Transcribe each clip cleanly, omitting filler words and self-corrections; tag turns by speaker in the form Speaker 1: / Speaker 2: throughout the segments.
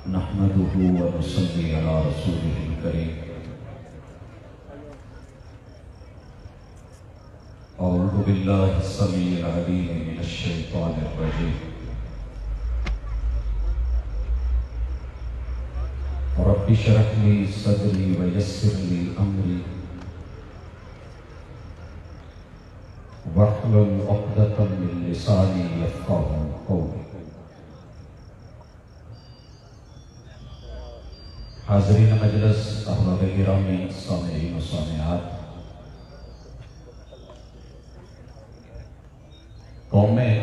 Speaker 1: नहमदुहु व नुसल्ली अला रसूलिहिल करीम। अऊज़ु बिल्लाहि समीइल अलीम मिनश शैतानिर रजीम। रब्बि इश्रह ली सदरी व यस्सिर ली अमरी वहलुल उक़दतम मिन लिसानी यफ़क़हू क़ौली। हाज़रीन मजलिस, अहबाब गिरामी, सामिईन व सामिआत, कौमें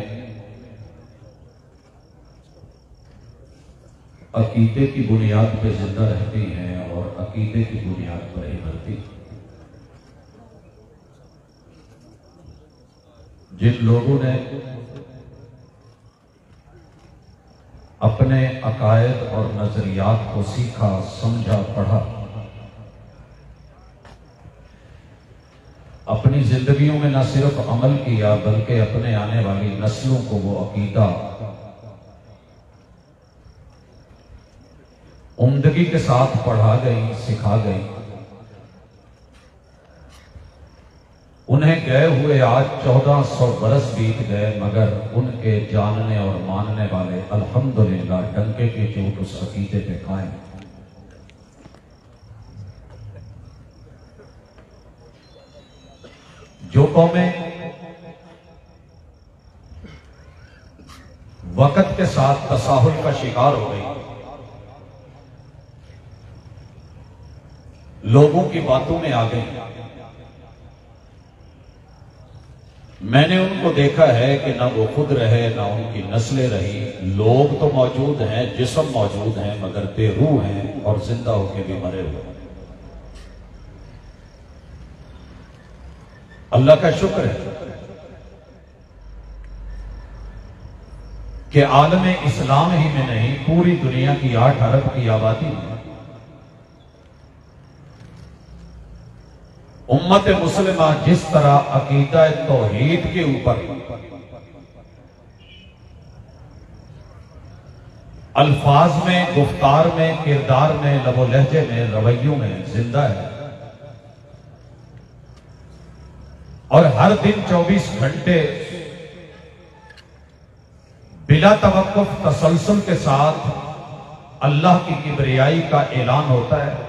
Speaker 1: अकीदे की बुनियाद पर जिंदा रहती हैं और अकीदे की बुनियाद पर ही मरती। जिन लोगों ने अपने अकायद और नजरियात को सीखा, समझा, पढ़ा, अपनी जिंदगियों में न सिर्फ अमल किया बल्कि अपने आने वाली नस्लों को वो अकीदा उम्दगी के साथ पढ़ा गई, सिखा गई। उन्हें गए हुए आज 1400 बरस बीत गए, मगर उनके जानने और मानने वाले अल्हम्दुलिल्लाह डंके की चोट उस अकीदे पे कायम। जो कौमें वक्त के साथ तसाहुल का शिकार हो गई, लोगों की बातों में आ गई, मैंने उनको देखा है कि ना वो खुद रहे ना उनकी नस्लें रही। लोग तो मौजूद हैं, जिस्म मौजूद हैं, मगर बेरूह हैं और जिंदा होकर भी मरे हुए। अल्लाह का शुक्र है कि आलम इस्लाम ही में नहीं, पूरी दुनिया की 8 अरब की आबादी में उम्मत मुस्लिमा जिस तरह अकीदा तौहीद के ऊपर अल्फाज में, गुफ्तार में, किरदार में, लबो लहजे में, रवैयों में जिंदा है और हर दिन 24 घंटे बिला तवक्कुफ तसलसल के साथ अल्लाह की किबरियाई का ऐलान होता है।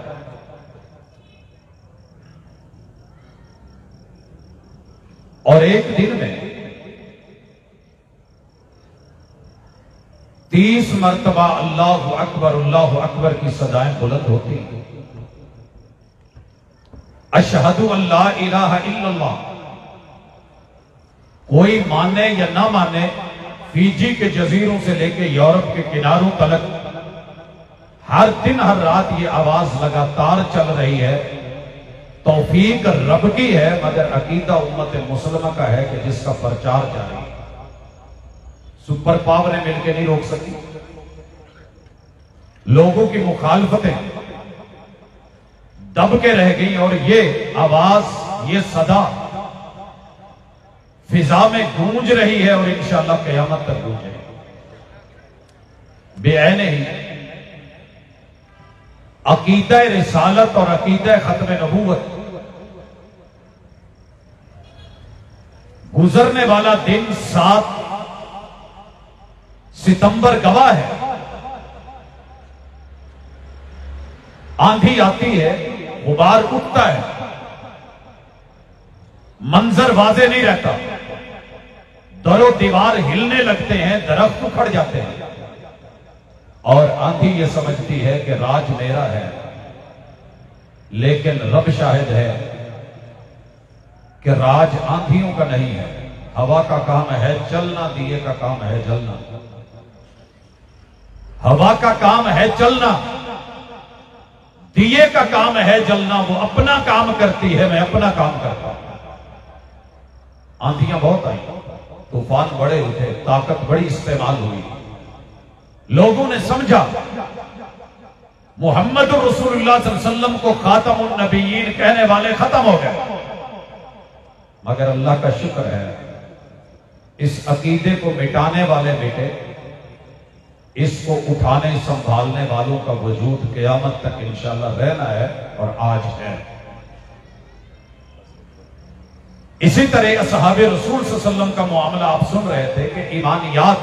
Speaker 1: और एक दिन में 30 मरतबा अल्लाहु अकबर की सदाएं बुलंद होती। अशहदु अल्ला इलाहा इल्लल्लाह, कोई माने या ना माने, फीजी के जजीरों से लेकर यूरोप के किनारों तक हर दिन हर रात ये आवाज लगातार चल रही है। तौफीक रब की है, मगर अकीदा उम्मत मुसलमा का है कि जिसका प्रचार जारी है। सुपर पावरें मिलकर नहीं रोक सकी। लोगों की मुखालफतें दब के रह गई और ये आवाज, ये सदा फिजा में गूंज रही है और इंशाअल्लाह क़यामत तक गूंजेगी। बेऐने ही अकीदा रिसालत और अकीदा खत्म नबूवत, गुजरने वाला दिन 7 सितंबर गवाह है। आंधी आती है, गुबार उठता है, मंजर वाजे नहीं रहता, दरो दीवार हिलने लगते हैं, दरख्त उखड़ जाते हैं और आंधी ये समझती है कि राज मेरा है। लेकिन रब शाहिद है कि राज आंधियों का नहीं है। हवा का काम है चलना, दिए का काम है जलना। हवा का काम है चलना, दिए का काम है जलना। वो अपना काम करती है, मैं अपना काम करता हूं। आंधियां बहुत आई, तूफान बड़े उठे, ताकत बड़ी इस्तेमाल हुई। लोगों ने समझा मोहम्मद रसूलुल्लाह सल्लल्लाहु अलैहि वसल्लम को खातमुन नबिय्यीन कहने वाले खत्म हो गए। मगर अल्लाह का शुक्र है, इस अकीदे को मिटाने वाले बेटे इसको उठाने संभालने वालों का वजूद क़यामत तक इंशाअल्लाह रहना है और आज है। इसी तरह असहाबे रसूल सल्लल्लाहु अलैहि वसल्लम का मामला आप सुन रहे थे कि ईमानियात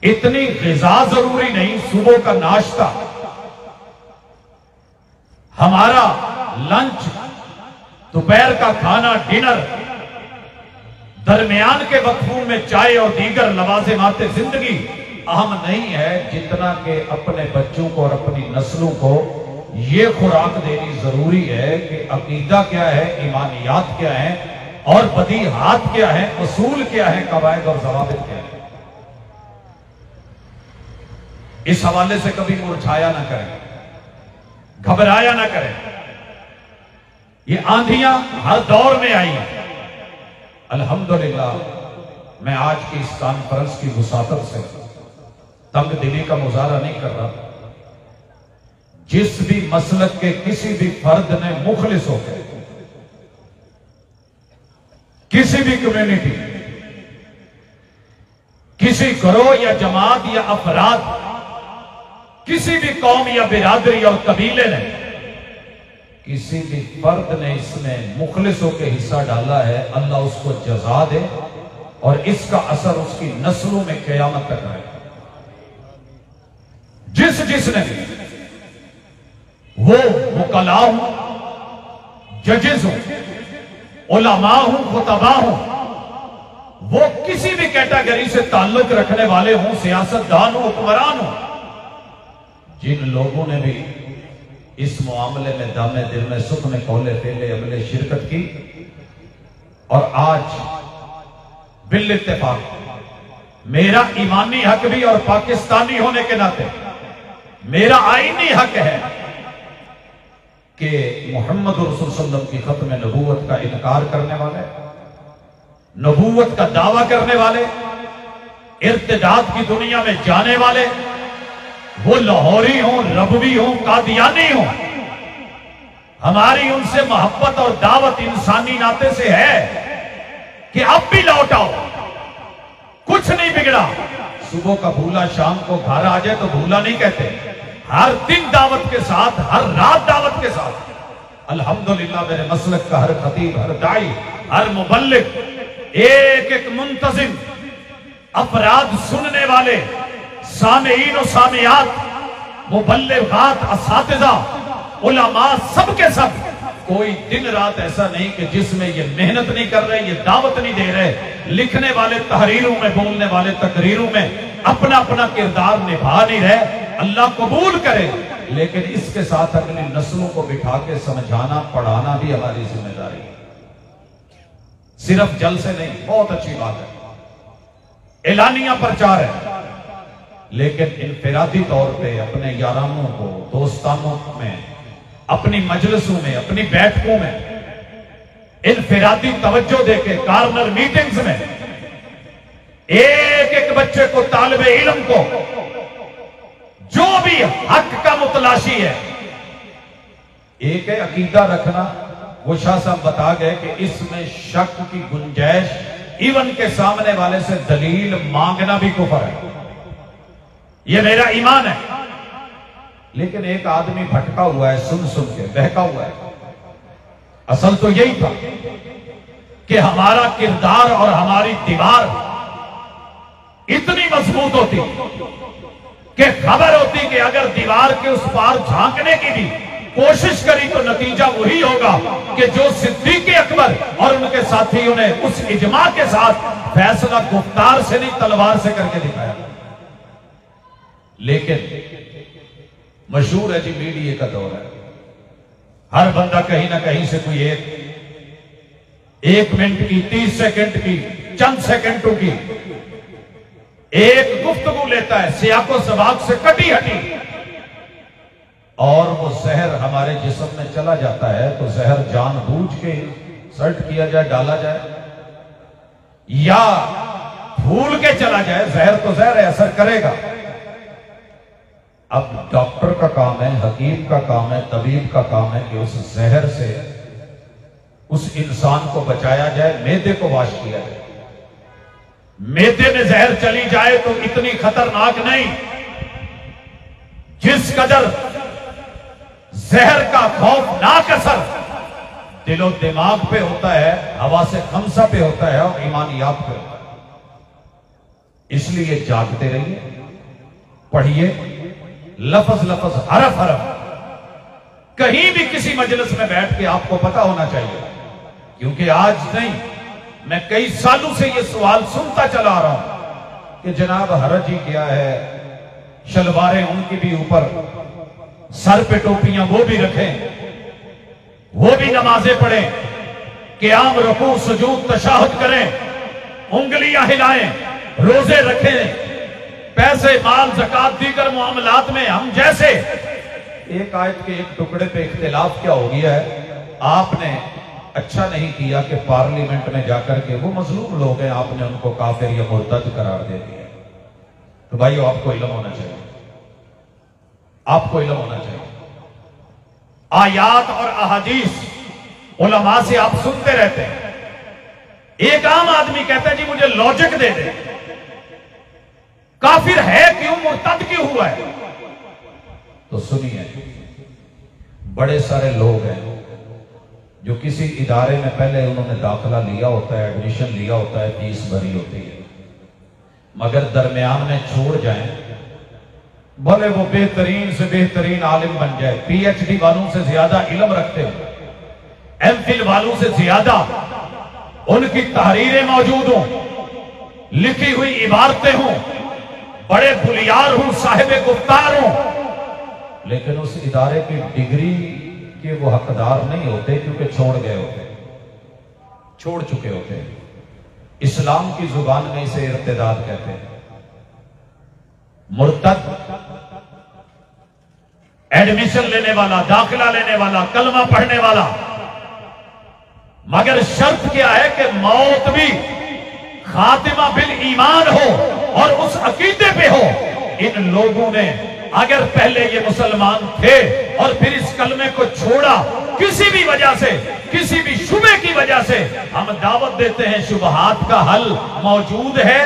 Speaker 1: इतनी ग़िज़ा जरूरी नहीं, सुबह का नाश्ता, हमारा लंच, दोपहर का खाना, डिनर, दरमियान के वक्फों में चाय और दीगर लवाज़िमात जिंदगी अहम नहीं है जितना कि अपने बच्चों को और अपनी नस्लों को ये खुराक देनी जरूरी है कि अकीदा क्या है, ईमानियात क्या है और बदीहात क्या है, उसूल क्या है, कवायद और ज़वाबित क्या है। इस हवाले से कभी मुरझाया ना करें, घबराया ना करें। ये आंधियां हर दौर में आई हैं। अल्हम्दुलिल्लाह मैं आज की इस कॉन्फ्रेंस की वसातत से तंग दिली का मुजाहरा नहीं कर रहा। जिस भी मसलक के किसी भी फर्द ने मुखलिस होकर किसी भी कम्युनिटी, किसी ग्रोह या जमात या अफराद, किसी भी कौम या बिरादरी और कबीले ने, किसी भी फर्द ने इसमें मुखलिस होकर हिस्सा डाला है, अल्लाह उसको जज़ा दे और इसका असर उसकी नस्लों में क़यामत तक रहे। जिसने भी, वो वकला हो, जजेस हो, उलमा हो, खुतबा हो, वो किसी भी कैटेगरी से ताल्लुक रखने वाले हों, सियासतदान हो, हुक्मरान हो, जिन लोगों ने भी इस मामले में दामे दिल में सुख में कौले फेले अमले शिरकत की और आज बिल इत्तेफाक मेरा ईमानी हक भी और पाकिस्तानी होने के नाते मेरा आईनी हक है कि मोहम्मद रसूल सल्लल्लाहु अलैहि वसल्लम की खत्म नबूवत का इनकार करने वाले, नबूवत का दावा करने वाले, इर्तिदाद की दुनिया में जाने वाले, वो लाहौरी हो, रबवी हो, कादियानी हो, हमारी उनसे मोहब्बत और दावत इंसानी नाते से है कि अब भी लौट आओ, कुछ नहीं बिगड़ा। सुबह का भूला शाम को घर आ जाए तो भूला नहीं कहते, हर दिन दावत के साथ, हर रात दावत के साथ। अल्हम्दुलिल्लाह मेरे मसलक का हर खतीब, हर दाई, हर मुबल्लिग, एक एक मुंतजिम, अफराद सुनने वाले, सामीईन और सामियात, मुबल्लिगात, असातिज़ा, उलमा, सब के सब, कोई दिन रात ऐसा नहीं कि जिसमें ये मेहनत नहीं कर रहे, ये दावत नहीं दे रहे, लिखने वाले तहरीरों में, बोलने वाले तकरीरों में अपना अपना किरदार निभा नहीं रहे। अल्लाह कबूल करे, लेकिन इसके साथ अगली नस्लों को बिठा के समझाना, पढ़ाना भी हमारी जिम्मेदारी है। सिर्फ जल से नहीं, बहुत अच्छी बात है, एलानिया प्रचार है, लेकिन इनफिरादी तौर पे अपने यारानों को, दोस्तानों में, अपनी मजलिसों में, अपनी बैठकों में इनफिरादी तवज्जो देके, कार्नर मीटिंग्स में एक एक बच्चे को, तालिबे इल्म को जो भी हक का मुतलाशी है, एक है अकीदा रखना। वो शाह साहब बता गए कि इसमें शक की गुंजाइश, इवन के सामने वाले से दलील मांगना भी कुफर है, ये मेरा ईमान है। लेकिन एक आदमी भटका हुआ है, सुन सुन के बहका हुआ है। असल तो यही था कि हमारा किरदार और हमारी दीवार इतनी मजबूत होती कि खबर होती कि अगर दीवार के उस पार झांकने की भी कोशिश करी तो नतीजा वही होगा कि जो सिद्दीक़ अकबर और उनके साथियों ने उस इजमा के साथ फैसला गुफ्तार से नहीं, तलवार से करके दिखाया। लेकिन मशहूर है जी, मीडिया का दौर है, हर बंदा कहीं ना कहीं से कोई एक मिनट की, 30 सेकंड की, चंद सेकंडों की एक गुफ्तगू लेता है, सियाको सबाक से कटी हटी, और वो जहर हमारे जिस्म में चला जाता है। तो जहर जानबूझ के सर्ट किया जाए, डाला जाए, या भूल के चला जाए, जहर तो जहर है, असर करेगा। अब डॉक्टर का काम है, हकीम का काम है, तबीब का काम है कि उस जहर से उस इंसान को बचाया जाए, मैदे को वाश किया जाए। मैदे में जहर चली जाए तो इतनी खतरनाक नहीं, जिस कदर जहर का खौफनाक असर दिलो दिमाग पे होता है, हवा से खमसा पे होता है और ईमानियात पे होता है। इसलिए जागते रहिए, पढ़िए, लफ्ज लफ्ज हरफ हरफ कहीं भी किसी मजलिस में बैठ के आपको पता होना चाहिए। क्योंकि आज नहीं, मैं कई सालों से यह सवाल सुनता चला आ रहा हूं कि जनाब हरज ही क्या है, शलवारें उनकी भी ऊपर, सर पे टोपियां वो भी रखें, वो भी नमाजें पढ़ें, क़याम रुकू सुजूद तशाहुद करें, उंगलियां हिलाएं, रोजे रखें, पैसे माल ज़कात दीगर मामलात में हम जैसे। एक आयत के एक टुकड़े पे इख्तिलाफ क्या हो गया है, आपने अच्छा नहीं किया कि पार्लियामेंट में जाकर के, वो मजलूम लोग हैं, आपने उनको काफिर या मुर्तद करार दे दिया। तो भाइयों आपको इल्म होना चाहिए, आपको इल्म होना चाहिए। आयात और अहादीस उलमा से आप सुनते रहते हैं। एक आम आदमी कहता है जी मुझे लॉजिक दे दे, काफिर है क्यों, मुर्तद क्यों हुआ है? तो सुनिए, बड़े सारे लोग हैं जो किसी इदारे में पहले उन्होंने दाखिला लिया होता है, एडमिशन लिया होता है, फीस भरी होती है, मगर दरमियान में छोड़ जाएं, भले वो बेहतरीन से बेहतरीन आलिम बन जाए, पीएचडी वालों से ज्यादा इल्म रखते हो, एमफिल वालों से ज्यादा उनकी तहरीरें मौजूद हों, लिखी हुई इबारतें हों, बड़े बुलियार हों, साहिब गुफ्तार हों, लेकिन उस इदारे की डिग्री के वो हकदार नहीं होते, क्योंकि छोड़ गए होते, छोड़ चुके होते। इस्लाम की जुबान में इसे इर्तिदाद कहते हैं। मुर्तद एडमिशन लेने वाला, दाखिला लेने वाला, कलमा पढ़ने वाला, मगर शर्त क्या है कि मौत भी खातिमा बिल ईमान हो और उस अकीदे पे हो। इन लोगों ने अगर पहले ये मुसलमान थे और फिर इस कलमे को छोड़ा किसी भी वजह से, किसी भी शुबे की वजह से, हम दावत देते हैं शुबहात का हल मौजूद है,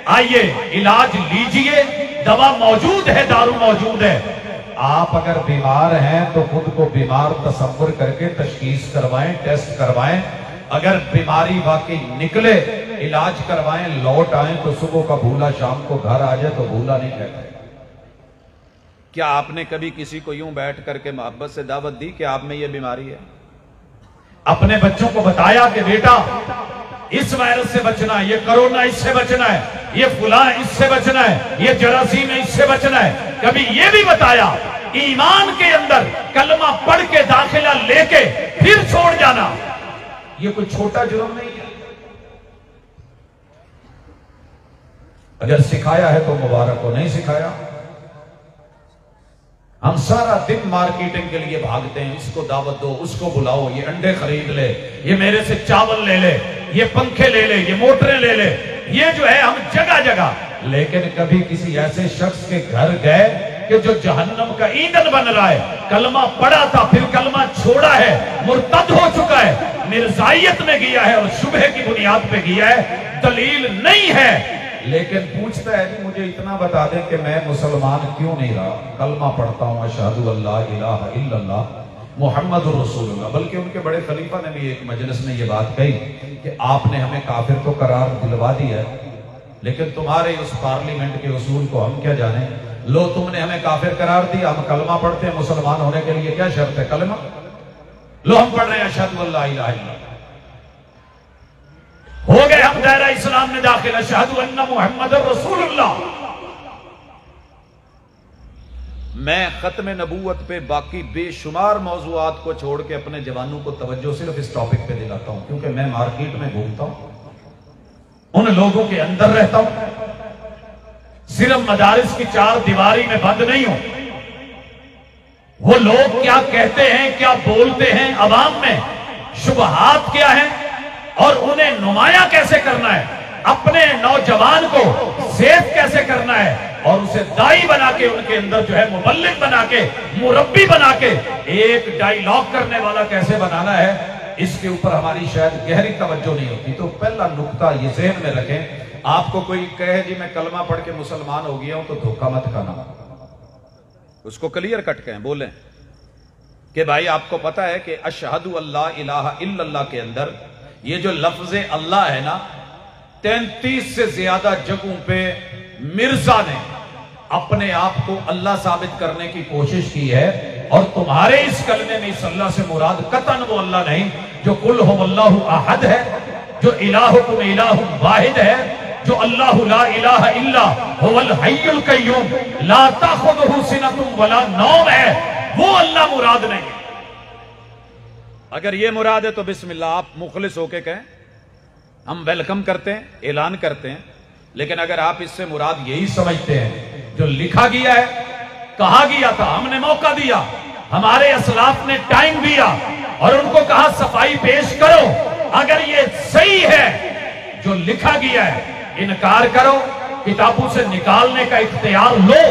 Speaker 1: आइए इलाज लीजिए, दवा मौजूद है, दारू मौजूद है। आप अगर बीमार हैं तो खुद को बीमार तसव्वुर करके तशखीस करवाएं, टेस्ट करवाएं, अगर बीमारी वाकई निकले इलाज करवाएं, लौट आए तो सुबह का भूला शाम को घर आ जाए तो भूला नहीं कहते।
Speaker 2: क्या आपने कभी किसी को यूं बैठ करके मोहब्बत से दावत दी कि आप में यह बीमारी है?
Speaker 1: अपने बच्चों को बताया कि बेटा इस वायरस से बचना है, ये कोरोना इससे बचना है, ये फुला इससे बचना है, ये जरासीम इससे बचना है? कभी ये भी बताया? ईमान के अंदर कलमा पढ़ के दाखिला लेके फिर छोड़ जाना, ये कोई छोटा जुर्म नहीं है। अगर सिखाया है तो मुबारक हो, नहीं सिखाया। हम सारा दिन मार्केटिंग के लिए भागते हैं, इसको दावत दो, उसको बुलाओ, ये अंडे खरीद ले, ये मेरे से चावल ले ले, ये पंखे ले ले, ये मोटरें ले ले, ये जो है हम जगह जगह। लेकिन कभी किसी ऐसे शख्स के घर गए कि जो जहन्नम का ईंधन बन रहा है, कलमा पढ़ा था फिर कलमा छोड़ा है, मुर्तद हो चुका है, मिर्जाइयत में गया है और शुबह की बुनियाद पे गया है, दलील नहीं है, लेकिन पूछता है कि मुझे इतना बता दें कि मैं मुसलमान क्यों नहीं रहा, कलमा पढ़ता हूं अशहदु अल्ला इलाहा इल्लल्लाह मुहम्मदुर रसूलुल्लाह। बल्कि उनके बड़े खलीफा ने भी एक मजलिस में ये बात कही कि आपने हमें काफिर तो करार दिलवा दिया है, लेकिन तुम्हारे उस पार्लियामेंट के उसूल को हम क्या जाने। लो तुमने हमें काफिर करार दिया, हम कलमा पढ़ते हैं, मुसलमान होने के लिए क्या शर्त है? कलमा। लो हम पढ़ रहे हैं अशहदु अल्ला इलाहा इल्लल्लाह, हो गए हम दायरा इस्लाम में दाखिल, अशहदु अन्ना मुहम्मदुर रसूलुल्लाह।
Speaker 2: मैं खत्म नबूवत पे बाकी बेशुमार मौजूआत को छोड़ के अपने जवानों को तवज्जो सिर्फ इस टॉपिक पे दिलाता हूं, क्योंकि मैं मार्केट में घूमता हूं, उन लोगों के अंदर रहता हूं, सिर्फ मदारिस की चार दीवारी में बंद नहीं हूं। वो लोग क्या कहते हैं, क्या बोलते हैं अवाम में, शुबहात क्या है और उन्हें नुमाया कैसे करना है, अपने नौजवान को सेफ कैसे करना है और उसे दाई बना के, उनके अंदर जो है मुबल्लिग बना के, मुरब्बी बना के, एक डायलॉग करने वाला कैसे बनाना है, इसके ऊपर हमारी शायद गहरी तवज्जो नहीं होती। तो पहला नुक्ता ये ज़हन में रखें, आपको कोई कहे जी मैं कलमा पढ़ के मुसलमान हो गया हूं तो धोखा मत खाना, उसको क्लियर कट कहें, बोलें कि भाई आपको पता है कि अशहदु अल्ला इलाहा इल्लल्लाह के अंदर ये जो लफ्ज अल्लाह है ना, 33 से ज्यादा जगहों पे मिर्जा ने अपने आप को अल्लाह साबित करने की कोशिश की है। और तुम्हारे इस कलमे में इस अल्लाह से मुराद कतन वो अल्लाह नहीं जो कुल हुवल्लाहु अहद है, जो इलाहुकुम इलाहुम वाहिद है, जो अल्लाहु ला इलाहा इल्ला हुवल हय्युल कय्यूम ला ताखुदुहु सिनतुम वला नौम है, वो अल्लाह मुराद नहीं। अगर ये मुराद है तो बिस्मिल्लाह, आप मुखलिस होके कहें, हम वेलकम करते हैं, ऐलान करते हैं। लेकिन अगर आप इससे मुराद यही समझते हैं जो लिखा गया है, कहा गया था, हमने मौका दिया, हमारे असलाफ ने टाइम दिया और उनको कहा सफाई पेश करो, अगर ये सही है जो लिखा गया है, इनकार करो, किताबों से निकालने का इख्तियार लो,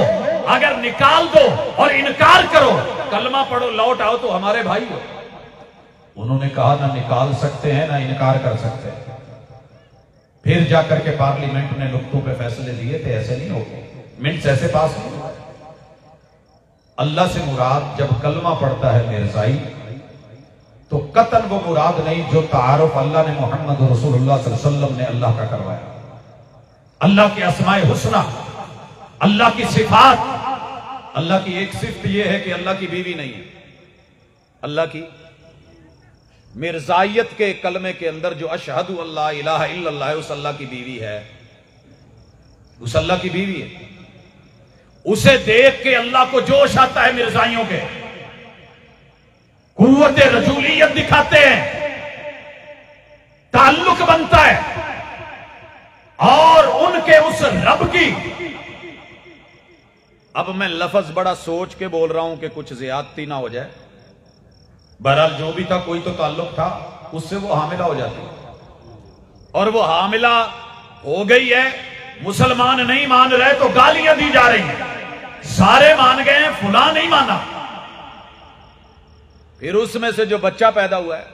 Speaker 2: अगर निकाल दो और इनकार करो, कलमा पढ़ो, लौट आओ तो हमारे भाई हो। उन्होंने कहा ना निकाल सकते हैं ना इनकार कर सकते हैं। फिर जाकर के पार्लियामेंट ने नुक्तों पे फैसले दिए थे, ऐसे नहीं होगा, मिनट्स ऐसे पास नहीं हुआ। अल्लाह से मुराद जब कलमा पढ़ता है मिर्जाई, तो कतन वो मुराद नहीं जो तारुफ अल्लाह ने मोहम्मद रसूलुल्लाह सल्लल्लाहु अलैहि वसल्लम ने अल्लाह का करवाया। अल्लाह के अस्माए हुस्ना, अल्लाह की सिफात, अल्लाह की एक सिफ्त यह है कि अल्लाह की बीवी नहीं है। अल्लाह की मिर्जाइयत के कलमे के अंदर जो अशहदु अल्ला इलाहा इल्लल्लाह है, उस अल्लाह की बीवी है, उस अल्लाह की बीवी है। उसे देख के अल्लाह को जोश आता है, मिर्जाइयों के कुव्वत रजूलियत दिखाते हैं, ताल्लुक बनता है और उनके उस रब की, अब मैं लफ्ज बड़ा सोच के बोल रहा हूं कि कुछ ज्यादती ना हो जाए, बहरहाल जो भी था कोई तो ताल्लुक था, उससे वो हामिला हो जाती और वो हामिला हो गई है, मुसलमान नहीं मान रहे तो गालियां दी जा रही हैं, सारे मान गए हैं, फुला नहीं माना। फिर उसमें से जो बच्चा पैदा हुआ है,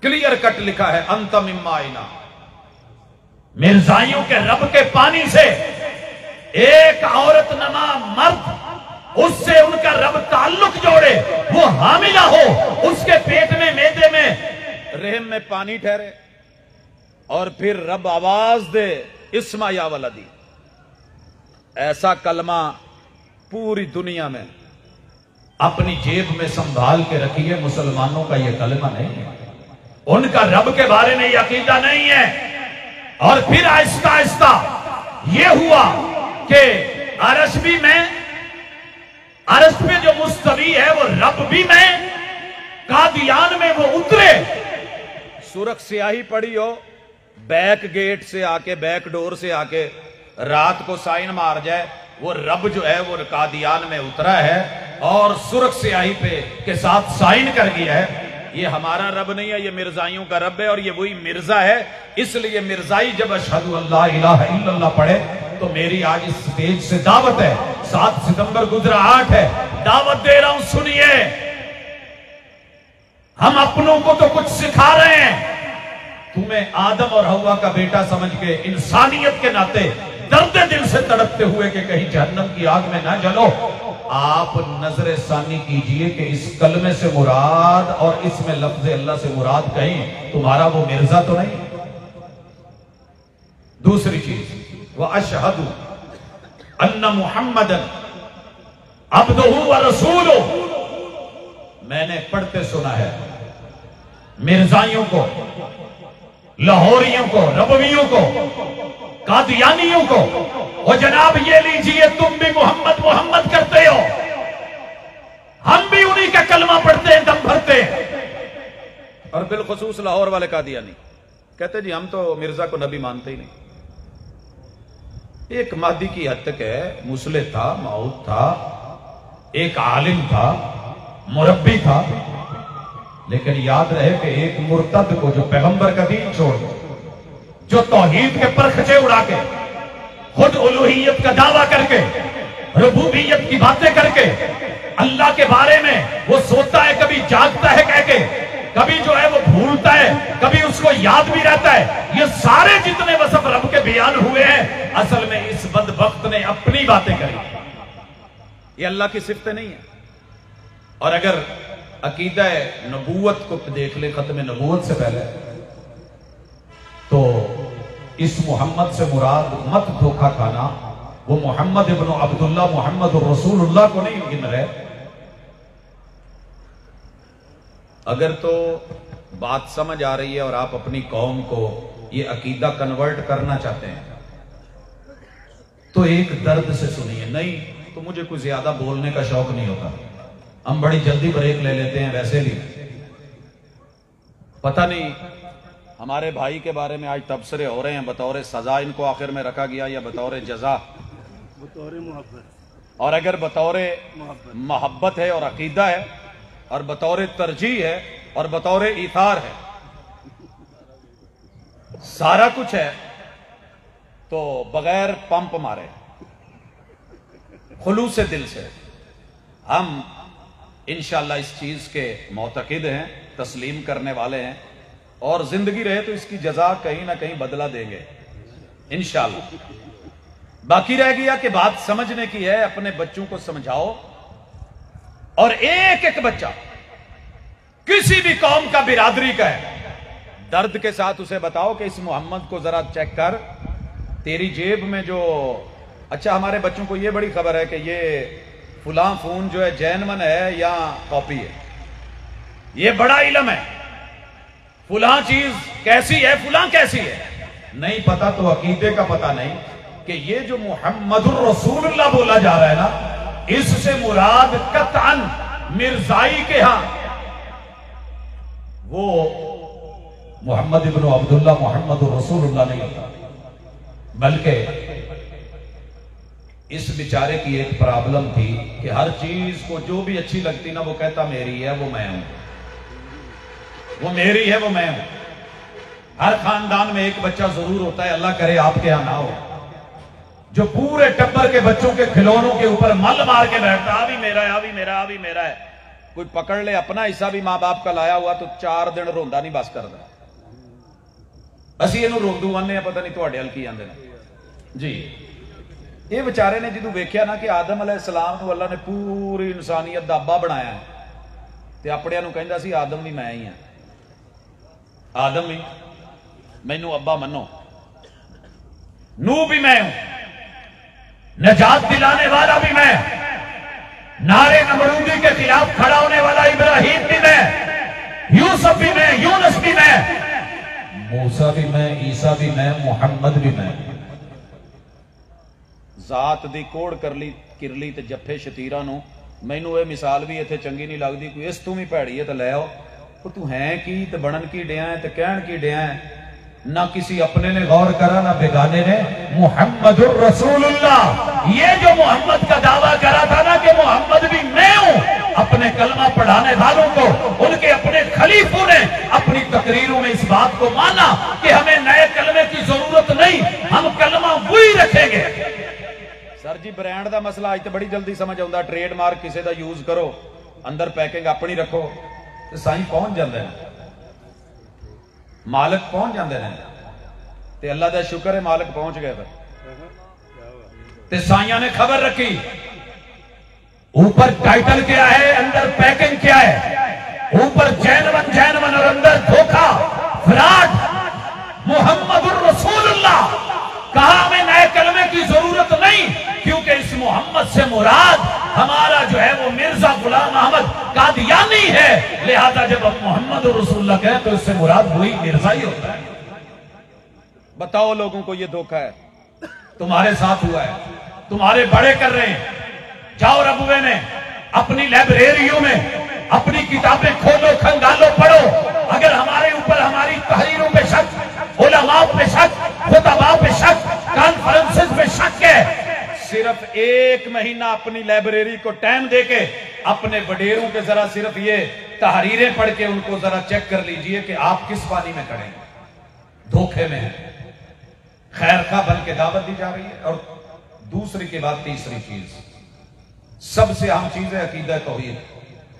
Speaker 2: क्लियर कट लिखा है अंतम इम्माइना, मिर्जाइयों के रब के पानी से एक औरत नमा मर्द, उससे उनका रब ताल्लुक जोड़े, वो हामिला हो, उसके पेट में मैदे में रहम में पानी ठहरे और फिर रब आवाज दे इस्मा या वलदी। ऐसा कलमा पूरी दुनिया में अपनी जेब में संभाल के रखिए, मुसलमानों का यह कलमा नहीं है, उनका रब के बारे में यकीदा नहीं है। और फिर आहिस्ता आहिस्ता यह हुआ कि अरश भी मैं, अरश में जो मुस्तवी है वो रब भी मैं, कादियान में वो उतरे, सुरख स्याही पड़ी हो, बैक गेट से आके, बैक डोर से आके रात को साइन मार जाए, वो रब जो है वो कादियान में उतरा है और सुरख स्याही पे के साथ साइन कर गया है। ये हमारा रब नहीं है, ये मिर्जाइयों का रब है और ये वही मिर्जा है। इसलिए मिर्जाई जब अशहदु अल्ला इलाहा इल्लल्लाह पढ़े तो मेरी आज इस स्टेज से दावत है, 7 सितंबर गुजरा 8 है, दावत दे रहा हूं, सुनिए। हम अपनों को तो कुछ सिखा रहे हैं, तुम्हें आदम और हव्वा का बेटा समझ के इंसानियत के नाते दर्द दिल से तड़पते हुए कि कहीं जहन्नम की आग में ना जलो, आप नजर सानी कीजिए कि इस कलमे से मुराद और इसमें लफ्ज अल्लाह से मुराद कहीं तुम्हारा वो मिर्जा तो नहीं। दूसरी चीज, वह अशहदु अन्ना मुहम्मदन अब्दुहु व रसूलुहु, मैंने पढ़ते सुना है मिर्जाइयों को, लाहौरियों को, रबवियों को, कादियानियों को, और जनाब ये लीजिए तुम भी मोहम्मद मोहम्मद करते हो, हम भी उन्हीं का कलमा पढ़ते हैं, दम भरते हैं। और बिलखुसूस लाहौर वाले कादियानी कहते जी हम तो मिर्जा को नबी मानते ही नहीं। एक महदी की हद तक है, मुसले था, माऊद था, एक आलिम था, मुरब्बी था, लेकिन याद रहे कि एक मुर्तद को जो पैगंबर का दीन छोड़, जो तौहीद के परखचे उड़ा के, खुद उलूहियत का दावा करके, रुबूबियत की बातें करके, अल्लाह के बारे में वो सोता है, कभी जागता है कह के,
Speaker 1: कभी जो है वो भूलता है, कभी उसको याद भी रहता है। ये सारे जितने वसफ रब के बयान हुए हैं, असल में इस बदबख्त ने अपनी बातें करी, ये अल्लाह की सिफतें नहीं है। और अगर अकीदा नबूवत को देख ले, खत्म नबूवत से पहले, तो इस मोहम्मद से मुराद मत धोखा खाना, वो मोहम्मद इब्न अब्दुल्ला मोहम्मद रसूलुल्लाह को नहीं गिन रहे। अगर तो बात समझ आ रही है और आप अपनी कौम को ये अकीदा कन्वर्ट करना चाहते हैं तो एक दर्द से सुनिए। नहीं तो मुझे कुछ ज्यादा बोलने का शौक नहीं होता, हम बड़ी जल्दी ब्रेक ले लेते हैं। वैसे भी पता नहीं हमारे भाई के बारे में आज तबसरे हो रहे हैं, बतौर सजा इनको आखिर में रखा गया या बतौर जजा,
Speaker 3: बतौर मोहब्बत।
Speaker 1: और अगर बतौर मोहब्बत है और अकीदा है और बतौर तरजीह है और बतौर इथार है, सारा कुछ है, तो बगैर पंप मारे खुलूस से दिल से हम इंशाअल्लाह इस चीज के मोतकिद हैं, तस्लीम करने वाले हैं, और जिंदगी रहे तो इसकी जजा कहीं ना कहीं बदला देंगे इंशाअल्लाह। बाकी रह गया कि बात समझने की है, अपने बच्चों को समझाओ, और एक एक बच्चा किसी भी कौम का, बिरादरी का है, दर्द के साथ उसे बताओ कि इस मोहम्मद को जरा चेक कर, तेरी जेब में जो, अच्छा हमारे बच्चों को यह बड़ी खबर है कि ये फुला फोन जो है जैनमन है या कॉपी है, ये बड़ा इल्म है। फुला चीज कैसी है, फुला कैसी है नहीं पता, तो अकीदे का पता नहीं कि ये जो मुहम्मदुर रसूलुल्लाह बोला जा रहा है ना, इससे मुराद कतअन मिर्जाई के यहां वो मोहम्मद इब्न अब्दुल्ला मोहम्मद रसूलुल्लाह नहीं होता, बल्कि इस बेचारे की एक प्रॉब्लम थी कि हर चीज को जो भी अच्छी लगती ना वो कहता मेरी है, वो मैं हूं, वो मेरी है, वो मैं हूं। हर खानदान में एक बच्चा जरूर होता है, अल्लाह करे आपके यहां ना हो, जो पूरे टब्बर के बच्चों के खिलौनों के ऊपर मल मार के बैठता, आ भी मेरा है, आ भी मेरा, आ भी मेरा है। कोई पकड़ ले अपना हिस्सा भी मां बाप का लाया हुआ तो 4 दिन रोंदा नहीं बस करता। ਅਸੀਂ ਇਹਨੂੰ ਰੋਂਦੂ ਆਨੇ ਆ, ਪਤਾ ਨਹੀਂ ਤੁਹਾਡੇ ਹਲ ਕੀ ਆਂਦੇ ਨੇ ਜੀ। ਇਹ ਵਿਚਾਰੇ ਨੇ ਜਦੋਂ ਵੇਖਿਆ ਨਾ ਕਿ ਆਦਮ अलैहिस्सलाम ਨੂੰ ਅੱਲਾ ਨੇ ਪੂਰੀ ਇਨਸਾਨੀਅਤ ਦਾ ਅੱਬਾ ਬਣਾਇਆ ਤੇ ਆਪਣਿਆਂ ਨੂੰ ਕਹਿੰਦਾ ਸੀ ਆਦਮ ਵੀ ਮੈਂ ਹੀ ਆ, आदम भी मैनू अब्बा मनो, नूह भी मैं हूं, नजात दिलाने वाला भी मैं, नारे नमरूदी के खिलाफ खड़ा होने वाला इब्राहिम भी मैं, यूसुफ भी मैं, यूनुस भी मैं, मूसा भी मैं, ईसा भी मैं, मुहम्मद भी मैं। जात दी कोड़ करली किरली ते जफे शतीरा नू मैनू ये मिसाल भी इत्थे चंगी नहीं लगती, कोई इस तू भी भैड़ी है तो लै आओ, तू है की तो बनन की डिया है तो कहन की डिया है, ना किसी अपने ने गौर करा ना बेगाने ने। मुहम्मदुर रसूलुल्लाह, ये जो मोहम्मद का दावा करा था ना कि मोहम्मद भी मैं हूं, अपने कलमा पढ़ाने वालों को, उनके अपने खलीफों ने अपनी तकरीरों में इस बात को माना कि हमें नए कलमे की जरूरत नहीं, हम कलमा वही रखेंगे। सर जी ब्रांड का मसला आज तो बड़ी जल्दी समझ आता, ट्रेडमार्क किसी का यूज करो, अंदर पैकिंग अपनी रखो तो साईं पहुंच जाते हैं, मालिक पहुंच जाते हैं, ते अल्लाह का शुक्र है मालिक पहुंच गए। ते साइया ने खबर रखी, ऊपर टाइटल क्या है, अंदर पैकिंग क्या है, ऊपर जैनवन और अंदर धोखा, फ्रॉड, मुहम्मदुर रसूलुल्लाह। कहा हमें नए कलमे की जरूरत नहीं, क्योंकि इस मोहम्मद से मुराद हमारा जो है वो मिर्जा गुलाम अहमद कादियानी है, लिहाजा जब हम मोहम्मद रसूलुल्लाह कहें तो इससे मुराद वही मिर्जा ही होता है। बताओ लोगों को ये धोखा है, तुम्हारे साथ हुआ है, तुम्हारे बड़े कर रहे हैं। जाओ रबुए ने अपनी लाइब्रेरियों में अपनी किताबें खोलो, खंगालो, पढ़ो। अगर हमारे ऊपर हमारी तहरीरों पे शक, उलमाओं पे शक, खुतबाओं पे शक, कॉन्फ्रेंसेस पे शक है, सिर्फ 1 महीना अपनी लाइब्रेरी को टाइम देके अपने वडेरों के जरा सिर्फ ये तहरीरें पढ़ के उनको जरा चेक कर लीजिए कि आप किस पानी में खड़े हैं, धोखे में है। खैर खा बन के दावत दी जा रही है। और दूसरी के बाद तीसरी चीज, सबसे अहम चीज है अकीदा तौहीद,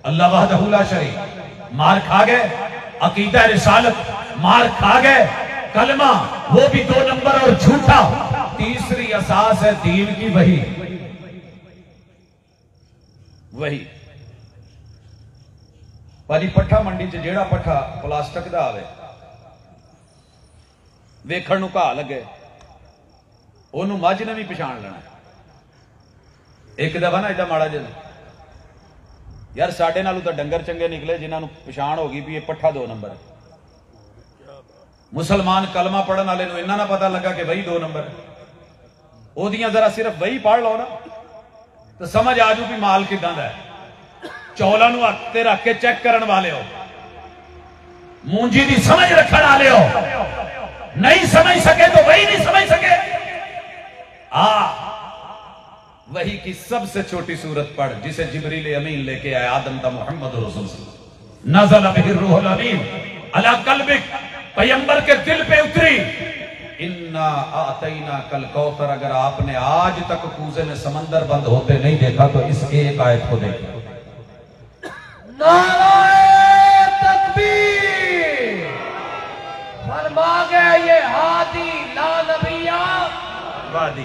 Speaker 1: अल्लाह वहदहु ला शरीक। मार खा गए अकीदा रिसालत मार खा गए, कलमा वो भी 2 नंबर और झूठा। तीसरी असास है दीन की वही।
Speaker 2: भाजी पट्ठा मंडी च जेड़ा पट्ठा प्लास्टिक का आवे वेखण नूं घाह लगे ओनू मझ ने भी पछाण लेना। एक दफा ना इदा माड़ा जिहा यार साडे नालों तो डंगर चंगे निकले जिन्होंने पछाण हो गई भी ये पट्ठा 2 नंबर है। मुसलमान कलमा पढ़न वाले नूं इन्ना ना पता लगा कि वही 2 नंबर है। ओदियां जरा सिर्फ वही पढ़ लो ना तो समझ आ जू भी माल किदां दा है। चौलां नूं हत्थ ते रख के चेक करन वाले हो,
Speaker 1: मूंजी दी समझ रखण वाले हो, नहीं समझ सके तो वही नहीं समझ सके।
Speaker 2: वही की सबसे छोटी सूरत पढ़ जिसे जिब्रील अमीन लेके आया आदम ता मोहम्मद रसूल
Speaker 1: नज़ल बिही रूहुल अमीन अला कल्बिक, पैगंबर के दिल पे उतरी।
Speaker 2: इन्ना आतैना कल कौसर। अगर आपने आज तक कूजे में समंदर बंद होते नहीं देखा तो इस एक आयत को देखो।
Speaker 4: नाराए तकबीर। फरमा गए ये हादी ला नबिया,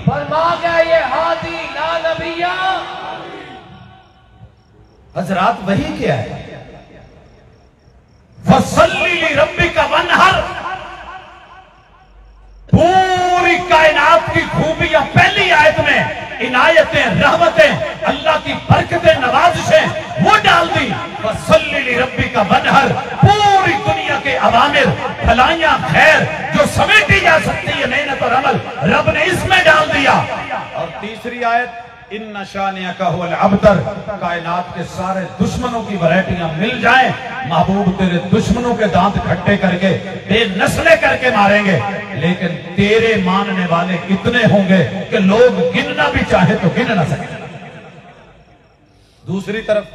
Speaker 4: फरमा गए ये हादी ला नबिया।
Speaker 1: हजरात वही क्या है? फसल्ली ली रब्बिका वनहर। पूरी कायनात की खूबियां पहली आयत में, इनायतें, रहमतें, अल्लाह की बरकतें, नवाजिशें वो डाल दी। फसल्ली ली रब्बिका वनहर। पूरी दुनिया के अवामिर, भलाइयां, खैर जो समेटी जा सकती है मेहनत और अमल, रब ने इसमें डाल दिया।
Speaker 2: और तीसरी आयत इन्ना शानिअका हुवल
Speaker 1: अबतर। कायनात के सारे दुश्मनों की वैरायटियां मिल जाएं, महबूब तेरे दुश्मनों के दांत खट्टे करके बेनस्ले करके मारेंगे, लेकिन तेरे मानने वाले कितने होंगे कि लोग गिनना भी चाहे तो गिन ना सके।
Speaker 2: दूसरी तरफ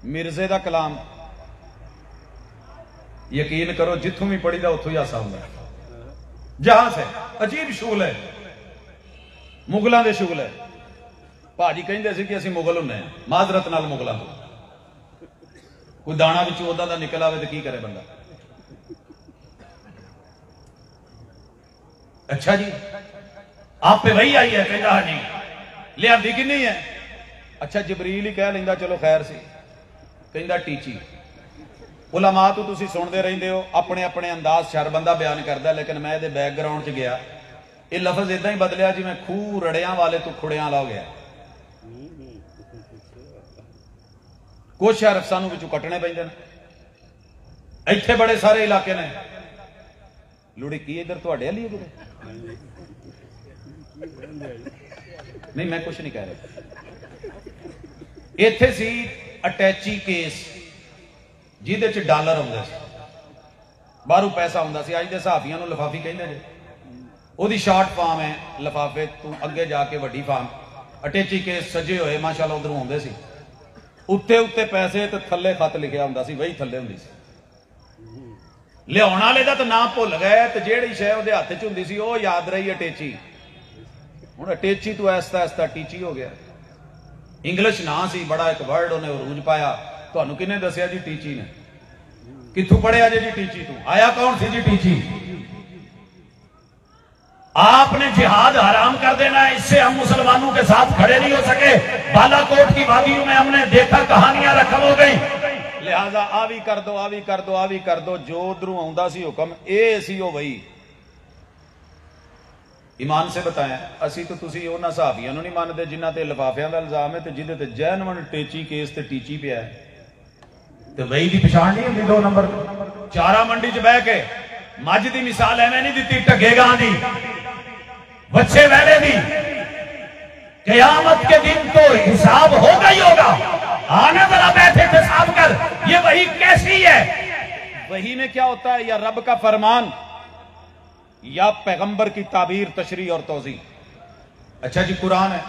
Speaker 2: मिर्जे का कलाम यकीन करो जिथों भी पढ़ी दा उथों ही हासा हुंदा है। जहां से अजीब शूल है, मुगलों के शूल है। भाजी कहते सी कि असीं मुगल हुंदे हां, माजरत नाल मुगलों तो कोई दाना विचों उदां दा निकल आवे तो की करे बंदा।
Speaker 1: अच्छा जी आप पे वही आई है? कहता हाँ जी।
Speaker 2: लियांदी कि नहीं है? अच्छा जबरील ही कह लेंदा चलो खैर सी। कहता टीची। उलमा तो तुसीं सुनते रहिंदे हो, अपने अपने अंदाज शर बंदा बयान करता, लेकिन मैं ये बैकग्राउंड च गया, ये लफज इदा ही बदलिया जिवें खूह रड़ियां वाले तो खुड़ियां ला हो गया। कुछ हरफ सानू विचों कटने पैंदे ने। इत्थे बड़े सारे इलाके ने। लुड़ी की इधर तुहाडे वाली है? नहीं मैं कुछ नहीं कह रहा। इत्थे सी अटैची केस जिहदे च डॉलर आउंदे सी, बाहरों पैसा आउंदा सी। अज दे सहाफियां नूं लिफाफी कहंदे जे। ओहदी शॉर्ट फार्म है लिफाफे तू अगे जाके वड्डी फार्म। अटैची केस सजे होए माशाअल्लाह उधरों आउंदे सी। उत्ते उत्ते पैसे ते थल्ले खत लिखिया हुंदा सी, वही थल्ले हुंदी सी। लियाउण वाले दा तां नाम भुल गए ते जिहड़ी शै उहदे हत्थ च हुंदी सी ओह याद रही अटैची। हुण अटैची तो ऐसा ऐसा टीची हो गया। इंग्लिश ना सी, बड़ा एक वर्ड उन्हें उरूज पाया। तुहानू किने दसिया जी टीची ने? कित्थों पढ़िया जी टीची तू? आया कौन सी जी टीची?
Speaker 1: आपने जिहाद हराम कर देना है, इससे हम मुसलमानों के साथ खड़े नहीं हो सके। बालाकोट की वादियों में हमने देखा कहानियां रकम हो गई।
Speaker 2: लिहाजा आ भी कर दो, आ भी कर दो, आ भी कर दो। जो उधरों आउंदा सी हुक्म ए सी ओ वही। ईमान से बताया असी तो तुसी उन्हां सहाबियां नूं नहीं मानदे जिन्हां ते लिफाफियां दा इल्जाम है ते जिहदे ते जैनवन टेची केस ते टीची पिया है।
Speaker 1: तो वही दी पछाण नहीं हुंदी 2 नंबर।
Speaker 2: चारा मंडी च बह के मझ दी मिसाल एवें नहीं दी
Speaker 1: ढगेगां दी, बच्चे वेले दी। क़यामत के दिन तो हिसाब होगा ही होगा। आने वाला बैठे हिसाब कर, ये वही कैसी है?
Speaker 2: वही में क्या होता है? या रब का फरमान या पैगंबर की ताबीर, तशरीह और तौज़ीह।
Speaker 1: अच्छा जी कुरान है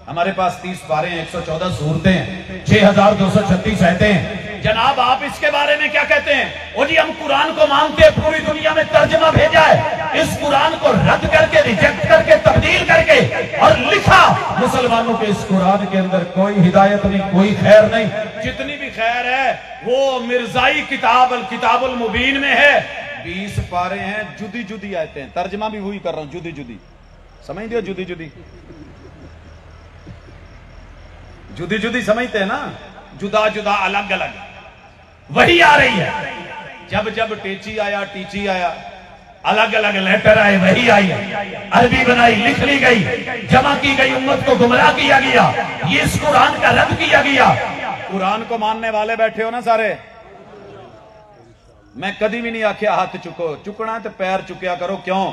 Speaker 1: हमारे पास 30 पारे हैं, 114 सूरतें हैं, 6236 आयतें हैं। जनाब आप इसके बारे में क्या कहते हैं? ओ जी हम कुरान को मानते हैं, पूरी दुनिया में तर्जमा भेजा है। इस कुरान को रद्द करके, रिजेक्ट करके, तब्दील करके और लिखा मुसलमानों के इस कुरान के अंदर कोई हिदायत नहीं, कोई खैर नहीं।
Speaker 2: जितनी भी खैर है वो मिर्जाई किताबुल मुबीन में है। 20 पारे हैं, जुदी जुदी आयतें हैं। तर्जमा भी वही कर रहा हूं, जुदी जुदी, समझ दियो, जुदी जुदी जुदी जुदी समझते हैं ना, जुदा जुदा अलग अलग वही आ रही है। जब जब टेची आया, टीची आया, अलग अलग लेटर आए, वही आई, अरबी बनाई, लिख ली गई, जमा की गई, उम्मत को गुमराह किया गया, ये इस कुरान का रद्द किया गया। कुरान को मानने वाले बैठे हो ना सारे, मैं कभी भी नहीं आख्या हाथ चुको, चुकना तो पैर चुकया करो। क्यों?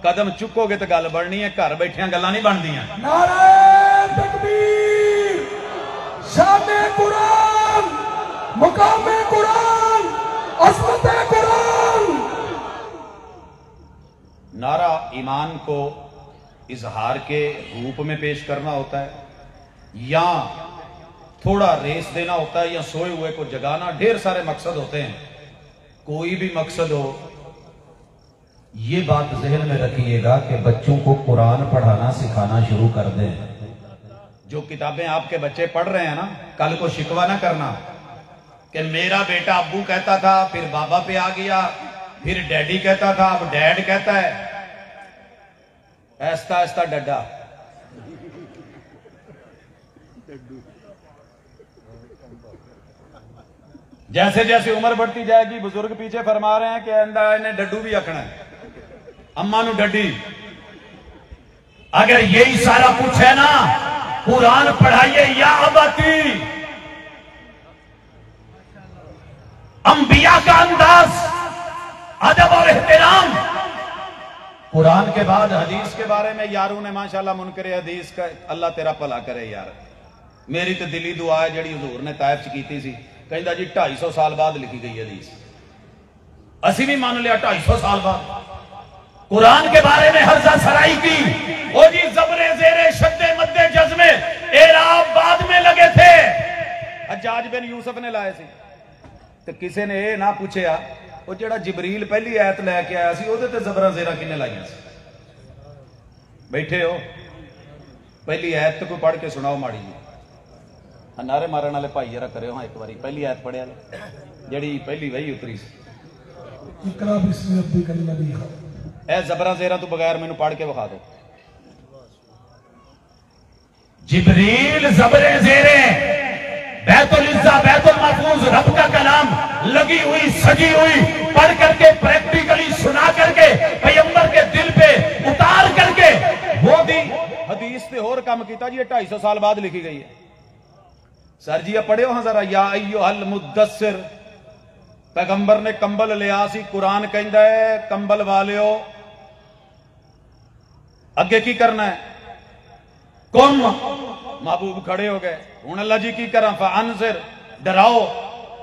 Speaker 2: कदम चुकोगे तो गल बननी है, घर बैठिया गल्लां नहीं बनदी।
Speaker 4: नारे तकबीर, शाने कुरान, मुकामे कुरान, अज़मते कुरान।
Speaker 2: नारा ईमान को इजहार के रूप में पेश करना होता है, या थोड़ा रेस देना होता है, या सोए हुए को जगाना। ढेर सारे मकसद होते हैं। कोई भी मकसद हो,
Speaker 1: ये बात जहन में रखिएगा कि बच्चों को कुरान पढ़ाना सिखाना शुरू कर दें।
Speaker 2: जो किताबें आपके बच्चे पढ़ रहे हैं ना, कल को शिकवा ना करना कि मेरा बेटा अब्बू कहता था, फिर बाबा पे आ गया, फिर डैडी कहता था, अब डैड कहता है। ऐसा ऐसा डड्डा। जैसे जैसे उम्र बढ़ती जाएगी, बुजुर्ग पीछे फरमा रहे हैं कि अंदा इन्हें डड्डू भी आखना है, अम्मा नु डड्डी।
Speaker 1: अगर यही सारा कुछ है ना, कुरान पढ़ाइए या अबाती। अंबिया का अंदाज, अदब और एहतराम।
Speaker 2: कुरान के बाद हदीस के बारे में यारों ने माशाल्लाह मुनकरे हदीस का, अल्लाह तेरा भला करे यार। मेरी तो दिली दुआ है जी हुजूर ने ताइफ च की सी, कहता जी 250 साल बाद लिखी गई हदीस।
Speaker 1: असी भी मान लिया 250 साल बाद। कुरान के बारे में हर्जा सराई की,
Speaker 2: ओ जी जबरे जेरे शद्दे मद्दे जज्मे एराब बाद में लगे थे। हज्जाज बिन यूसुफ ने लाए सी, तो किसी ने यह ना पूछया वो जेड़ा जिबरील पहली आयत लैके आया सी, ओदे ते जबरा जेरा किने लाइया सी? बैठे हो, पहली आयत तो कोई पढ़ के सुनाओ माड़ी जी। नारे मारन वाले भाई जरा करे हाँ, एक बारी पहली आयत पढ़िया जेड़ी पहली वही उतरी सी। ए जबरा जेरा तो बगैर मैनू पढ़ के विखा दो।
Speaker 1: जिब्रील जबरे जेरे बैतुल इज्जा बैतुल महफूज रब का कलाम लगी हुई सजी हुई पढ़ करके प्रैक्टिकली सुना करके पैगंबर के दिल पे उतार करके वो दी
Speaker 2: हदीस से होर काम किया जी, 250 साल बाद लिखी गई है। सर जी पढ़े हो जरा, या अय्युहल मुद्दस्सिर, पैगंबर ने कंबल लिया सी, कुरान कहता है कंबल वालियो अगे की करना है,
Speaker 1: कुम
Speaker 2: महबूब खड़े हो गए। हुण अल्लाह जी की करा, फअनज़िर, डराओ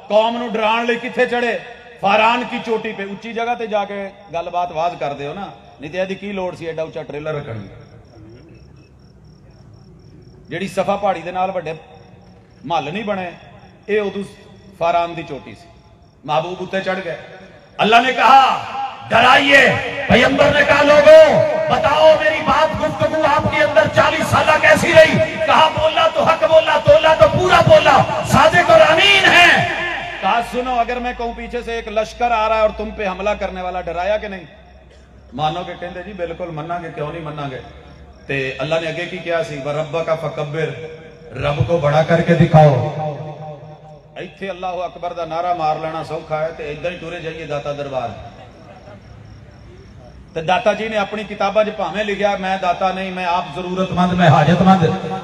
Speaker 2: कौम नू डराण लई किथे चढ़े, फारान की चोटी पे, उच्ची जगह ते जाके गलबात वाज कर दे हो ना, नहीं तो यदि की लोड़ सी एडा उच्चा ट्रेलर रखनी। जिहड़ी सफा पहाड़ी दे नाल वड्डे महल नहीं बने, ये उदू फारान की चोटी सी, महबूब उत्ते चढ़ गए।
Speaker 1: अल्लाह ने कहा डराइए, पैगंबर ने कहा लोगों बताओ मेरी बात गुफ्तगू आपके अंदर 40 साल कैसी रही? कहा बोला तो हक बोला, तोला तो पूरा बोला, सादिक और अमीन है।
Speaker 2: कहा सुनो, अगर मैं कहूं पीछे से एक लश्कर आ रहा है और तुम पे हमला करने वाला, डराया कि नहीं? मानोगे? कहते जी बिल्कुल मनांगे, क्यों नहीं मनांगे। ते अल्लाह ने अगे की किया सी, रब्बा का फकब्बिर,
Speaker 1: रब को बड़ा करके दिखाओ।
Speaker 2: इत्थे अल्लाह अकबर का नारा मार लेना सौखा है, तो इदा ही टुरे जाइए दाता दरबार। तो दाता जी ने अपनी किताबा च भावें लिखा, मैं दाता नहीं, मैं आप
Speaker 1: जरूरतमंद, मैं हाजतमंद,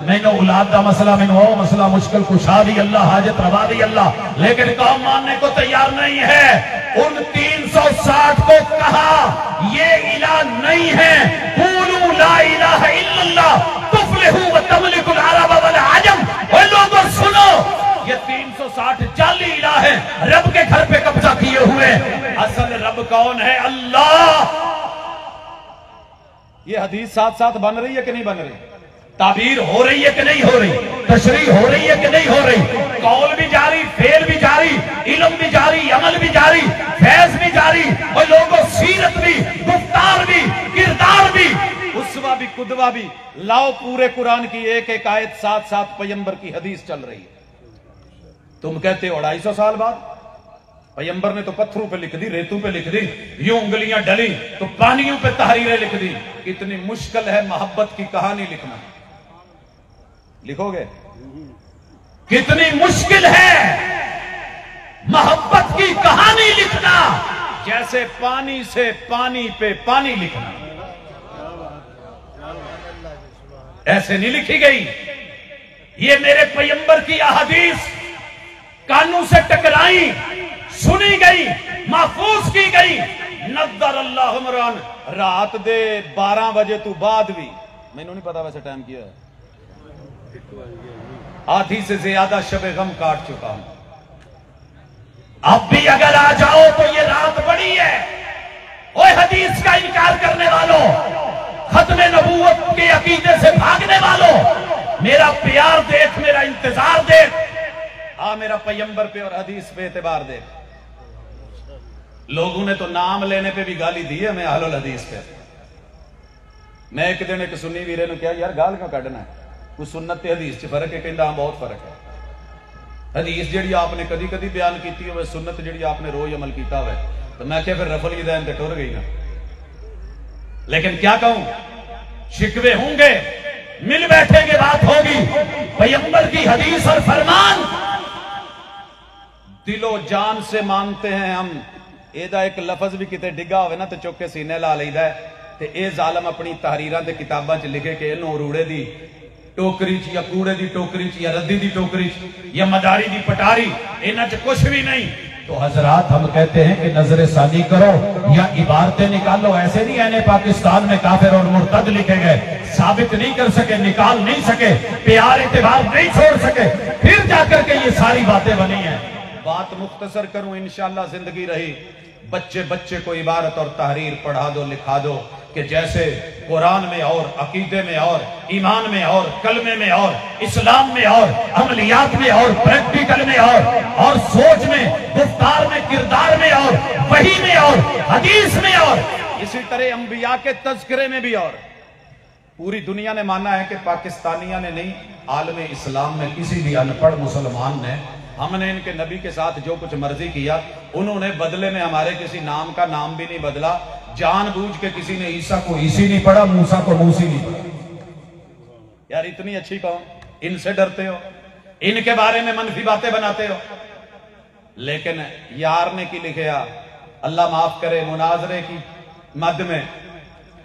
Speaker 1: मैनू औलाद का मसला, मैनू वो मसला मुश्किल कुशा दी अल्लाह, हाजत रवा दी अल्लाह, लेकिन कौम मानने को तैयार नहीं है। उन 360 को कहा ये इलाह नहीं है, कूलू ला इलाहा इल्लल्लाह तुफ्लिहू व तमलिकुल अरब वल अजम। ओए लोगों सुनो, ये 360 जाली इलाह है, रब के घर पे कब्जा किए हुए। असल रब कौन है? अल्लाह।
Speaker 2: ये हदीस साथ साथ बन रही है कि नहीं बन रही?
Speaker 1: ताबीर हो रही है कि नहीं हो रही? तशरीह हो रही है कि नहीं हो रही? कौल भी जारी, फेल भी जारी, इल्म भी जारी, अमल भी जारी, फैज भी जारी, और लोगों सीरत भी, गुफ्तार भी, किरदार भी।
Speaker 2: उसवा उसवा भी कुदवा भी, लाओ पूरे कुरान की एक एक आयत, साथ साथ पैगंबर की हदीस चल रही है। तुम कहते हो 250 साल बाद। पैगंबर ने तो पत्थरों पे लिख दी, रेतों पे लिख दी, यूं उंगलियां डली तो पानियों पे तहरीरें लिख दी। कितनी मुश्किल है मोहब्बत की कहानी लिखना। लिखोगे? कितनी मुश्किल है मोहब्बत की कहानी लिखना, जैसे पानी से पानी पे पानी लिखना। ऐसे नहीं लिखी गई। ये मेरे पैगंबर की अहादीस कानों से टकराई, सुनी गई, महफूज की गई। नज़र अल्लाह उमरान रात दे 12 बजे तू बाद भी, मैनू नहीं पता वैसे टाइम क्या है, आधी से ज्यादा शबे गम काट चुका हूं। अब भी अगर आ जाओ तो ये रात बड़ी है। ओए हदीस का इनकार करने वालों, खत्मे नबूवत के अकीदे से भागने वालों, मेरा प्यार देख, मेरा इंतजार देख, आ मेरा पैगंबर पे और हदीस पे एतबार देख। लोगों ने तो नाम लेने पे भी गाली दी है, मैं अहलुल हदीस पे। मैं एक दिन एक सुन्नी वीरे ने कहा, यार गाल क्यों काटना है, कुछ सुन्नत ते हदीस च फर्क है? कहता हाँ बहुत फर्क है। हदीस जी आपने कदी कदी बयान की हो, सुन्नत जी आपने रोज अमल किया हो। तो मैं क्या फिर रफल की दैन टुर गई ना। लेकिन क्या कहूं, शिकवे होंगे, मिल बैठेंगे, बात होगी। पैगंबर की हदीस और फरमान दिलो जान से मानते हैं हम। एदा एक लफज भी किते डिगा होवे ना तो चुक के सीने ला लईदा है। ते ए जालम अपनी तहरीरां ते किताबां च लिखे कि इन्हों रूड़े दी टोकरी च या कूड़े दी टोकरी च या रद्दी दी टोकरी च या मदारी दी पटारी, इन्हां च कुछ भी नहीं। तो हजरात हम कहते हैं कि नजर सानी करो या इबारतें निकालो। ऐसे नहीं है पाकिस्तान में काफिर और मुर्तद लिखे गए, साबित नहीं कर सके, निकाल नहीं सके, प्यार इत्तेबार नहीं छोड़ सके, फिर जाकर के ये सारी बातें बनी हैं। बात मुख्तसर करूं, इंशाअल्लाह जिंदगी रही, बच्चे बच्चे को इबारत और तहरीर पढ़ा दो, लिखा दो कि जैसे कुरान में और अकीदे में और ईमान में और कलमे में और इस्लाम में और अमलियात में और प्रैक्टिकल में और सोच में, गुफ्तार में, किरदार में और वही में और हदीस में और इसी तरह अंबिया के तज़किरे में भी। और पूरी दुनिया ने माना है कि पाकिस्तानिया ने नहीं, आलम इस्लाम में किसी भी अनपढ़ मुसलमान ने, हमने इनके नबी के साथ जो कुछ मर्जी किया, उन्होंने बदले में हमारे किसी नाम का नाम भी नहीं बदला। जानबूझ के किसी ने ईसा को ईसी नहीं पढ़ा, मूसा को मूसी नहीं पढ़ा। यार इतनी अच्छी कौम, इनसे डरते हो, इनके बारे में मनफी बातें बनाते हो। लेकिन यार ने की लिखा, अल्लाह माफ करे, मुनाजरे की मद में,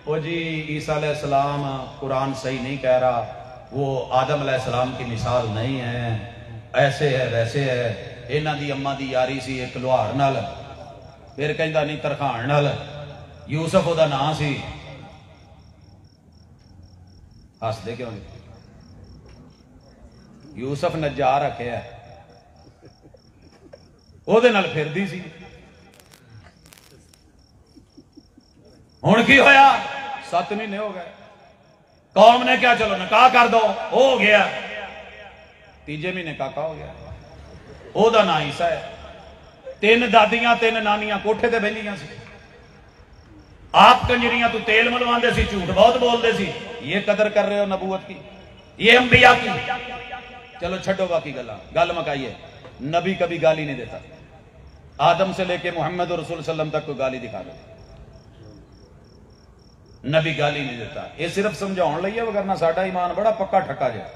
Speaker 2: वो जी ईसा अलैहिस्सलाम कुरान सही नहीं कह रहा, वो आदम अलैहिस्सलाम की मिसाल नहीं है, ऐसे है वैसे है। इन्हां दी अम्मा दी यारी सी एक लोहार नाल, फिर कहंदा नहीं तरखान नाल, यूसुफ ओदा नां सी। हसदे क्यों नहीं? यूसुफ नज्जार रखिया, ओदे नाल फिरदी सी। हुण की होया? 7 महीने हो गए, कौम ने क्या, चलो निकाह कर दो, हो गया। तीजे महीने काका हो गया, ओदा ना ईसा है। 3 दादियां 3 नानियां कोठे ते बहिंदियां सी। आप कंजरियां तू तेल मलवांदे सी, झूठ बहुत बोलते सी। ये कदर कर रहे हो नबूवत की, ये अंबिया की। चलो छड्डो बाकी गल मकाइए। नबी कभी गाली नहीं देता, आदम से लेके मोहम्मद रसूल सल्लम तक कोई गाली दिखा दो, नबी गाली नहीं देता। ये सिर्फ समझाने लई है, वरना साडा ईमान बड़ा पक्का ठक्का है।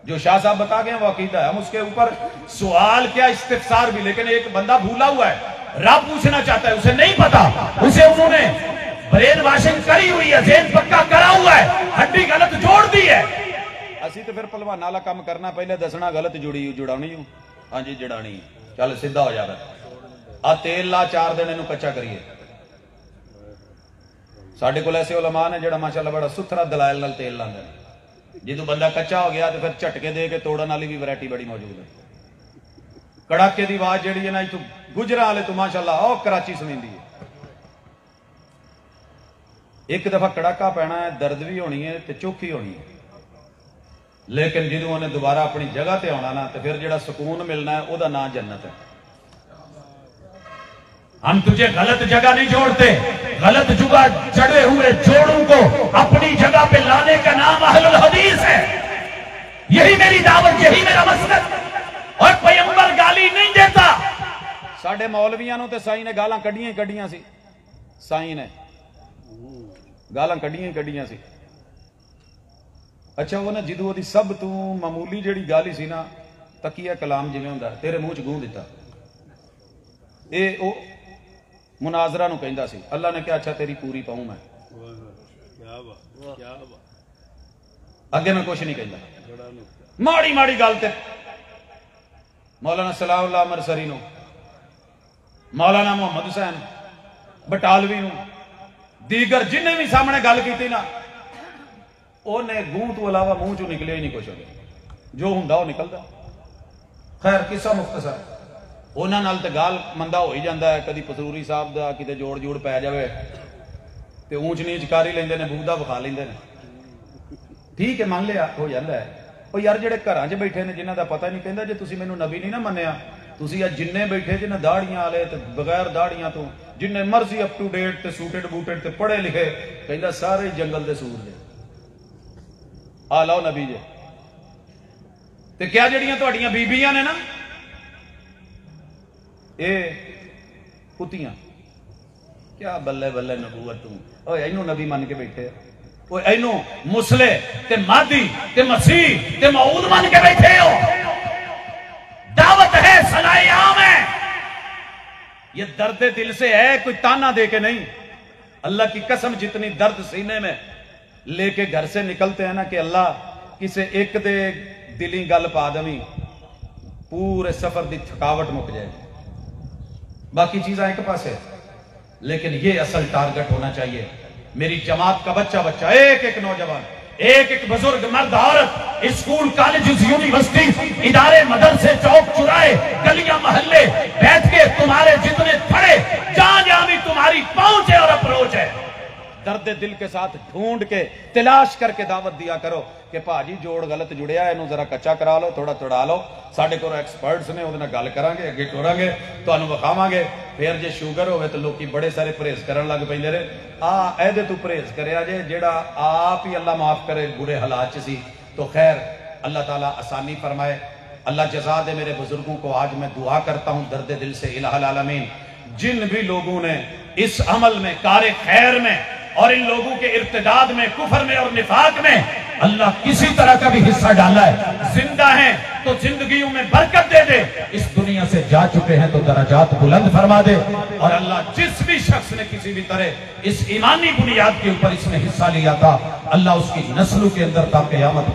Speaker 2: जो शाह साहब बता गए वो अकीदा है, हम उसके ऊपर सवाल क्या, इस्तिफसार भी। लेकिन एक बंदा भूला हुआ है, रब पूछना चाहता है, उसे नहीं पता, उसे उन्होंने ब्रेन वॉशिंग करी हुई है, जेन पक्का करा हुआ है, हड्डी गलत जोड़ दी है। असी तो फिर पलवाना वाला काम करना, पहले दसना गलत जुड़ानी हूं, हाँ जी जड़ानी, चल सीधा हो जाए। आ तेल ला 4 दिन इनू कच्चा करिए। साडे कोल ऐसे उलमा ने जिहड़ा माशाअल्लाह बड़ा सुथरा दलाइल नाल तेल लांदे ने। जो बंदा कच्चा हो गया तो फिर झटके दे के तोड़न वाली भी वैरायटी बड़ी मौजूद है। कड़ाके की आवाज जी है ना, इतों गुजरा वाले तो माशाअल्लाह ओ कराची सुनींदी है। एक दफा कड़ाका पैना है, दर्द भी होनी है तो चौखी होनी है। लेकिन जो उन्हें दोबारा अपनी जगह ते आना ना, तो फिर जो सुकून मिलना है वह नाम जन्नत है।
Speaker 1: हम तुझे गलत जगह नहीं जोड़ते, गलत जगह चढ़े हुए जोड़ों को अपनी जगह पे लाने का नाम अहलुल हदीस है। यही मेरी दावत, यही मेरा मसलक। और पैगंबर गाली नहीं देता।
Speaker 2: साडे मौलवियां नूं ते साईं ने गालां कड्डियां ही कड्डियां सी, साईं ने गालां कड्डियां ही कड्डियां सी। अच्छा, वो ना जिदों ओदी सब तू मामूली जिहड़ी गाल ही सी ना, तकिया कलाम जिवें हुंदा तेरे मुंह च गूं दिता, ये ओ मुनाजरा नूं कहंदा सी। अल्लाह ने कहा अच्छा तेरी पूरी पाऊं मैं,
Speaker 3: क्या बात, क्या बात।
Speaker 2: अगे मैं कुछ नहीं कहता। माड़ी माड़ी गल ते मौलाना सलाहुल्लाह अमरसरी नूं, मौलाना मुहम्मद हुसैन बटालवी नूं, दीगर जिन्हें भी सामने गल की ना, उन्हें गूं तो अलावा मुंह चो निकलिया ही नहीं कुछ, जो हुंदा वो निकलदा। खैर किस्सा मुख्तसर, उन्हां नाल ते गाल मंदा हो ही जाता है। कभी पसूरी साहब का किते जोड़ जूड़ पै जाए तो ऊंच नीच कर ही लेंदे ने, बूदा विखा लेंदे ने। ठीक है, मान लिया हो जाता है। ਉਹ यार ਜਿਹੜੇ ਘਰਾਂ 'ਚ ਬੈਠੇ ਨੇ ਜਿਨ੍ਹਾਂ ਦਾ ਪਤਾ ਨਹੀਂ, ਕਹਿੰਦਾ ਜੇ ਤੁਸੀਂ ਮੈਨੂੰ ਨਬੀ ਨਹੀਂ ਨਾ ਮੰਨਿਆ, ਤੁਸੀਂ ਆ ਜਿੰਨੇ ਬੈਠੇ ਜਿਹਨਾਂ ਦਾੜੀਆਂ ਵਾਲੇ ਤੇ ਬਗੈਰ ਦਾੜੀਆਂ ਤੋਂ ਜਿੰਨੇ ਮਰਜ਼ੀ ਅਪ ਟੂ ਡੇਟ ਤੇ ਸੂਟਡ ਬੂਟਡ ਤੇ ਪੜ੍ਹੇ ਲਿਖੇ, ਕਹਿੰਦਾ ਸਾਰੇ ਜੰਗਲ ਦੇ ਸੂਰ ਨੇ, ਆ ਲਓ ਨਬੀ ਜੇ। ਤੇ ਕਿਆ ਜਿਹੜੀਆਂ ਤੁਹਾਡੀਆਂ ਬੀਬੀਆਂ ਨੇ ਨਾ, ਇਹ ਕੁੱਤੀਆਂ, ਕਿਆ ਬੱਲੇ ਬੱਲੇ ਨਬੂਵਤ ਤੂੰ, ਓਏ ਇਹਨੂੰ ਨਬੀ ਮੰਨ ਕੇ ਬੈਠੇ ਆ, इनू मुसले ते मादी ते मसीह ते मऊद मान के बैठे हो। दावत है, सलाए आम है, ये दर्द दिल से है, कोई ताना दे के नहीं। अल्लाह की कसम, जितनी दर्द सीने में लेके घर से निकलते हैं ना कि अल्लाह किसे एक दे दिली गल पा दवी, पूरे सफर की थकावट मुक जाए, बाकी चीजा एक पास है। लेकिन ये असल टारगेट होना चाहिए। मेरी जमात का बच्चा बच्चा, एक एक नौजवान, एक एक बुजुर्ग, मर्द औरत, स्कूल कॉलेज यूनिवर्सिटी इदारे मदरसे चौक चुराए गलियां मोहल्ले बैठ के तुम्हारे जितने खड़े जहां जहां भी तुम्हारी पहुंच है और अप्रोच है, दर्द दिल के साथ ढूंढ के तलाश करके दावत दिया करो कि भाजी जोड़ गलत जुड़िया, इनू जरा कच्चा करा लो, थोड़ा तोड़ा लो, साडे कोल एक्सपर्ट्स ने, उहदे नाल गल करांगे, अगे टुरांगे, तुहानू विखावांगे। फिर जे शुगर होवे तो लोग बड़े सारे परहेज करन लग पैंदे ने। एहदे तू परहेज करिया जे जेड़ा आप ही अल्लाह माफ करे बुरे हालात च सी, तो खैर अल्लाह ताला आसानी फरमाए। अल्लाह जज़ा दे मेरे बुजुर्गों को। आज मैं दुआ करता हूं दर्द दिल से, इलाहुल आलमीन, जिन भी लोगों ने इस अमल में, कार खैर में और इन लोगों के इर्तिदाद में, कुफर में और निफाक में अल्लाह किसी तरह का भी हिस्सा डाला है, जिंदा है तो जिंदगियों में बरकत दे दे, इस दुनिया से जा चुके हैं तो दराजात बुलंद फरमा दे। और अल्लाह जिस भी शख्स ने किसी भी तरह इस ईमानी बुनियाद के ऊपर इसमें हिस्सा लिया था, अल्लाह उसकी नस्लों के अंदर ता क़यामत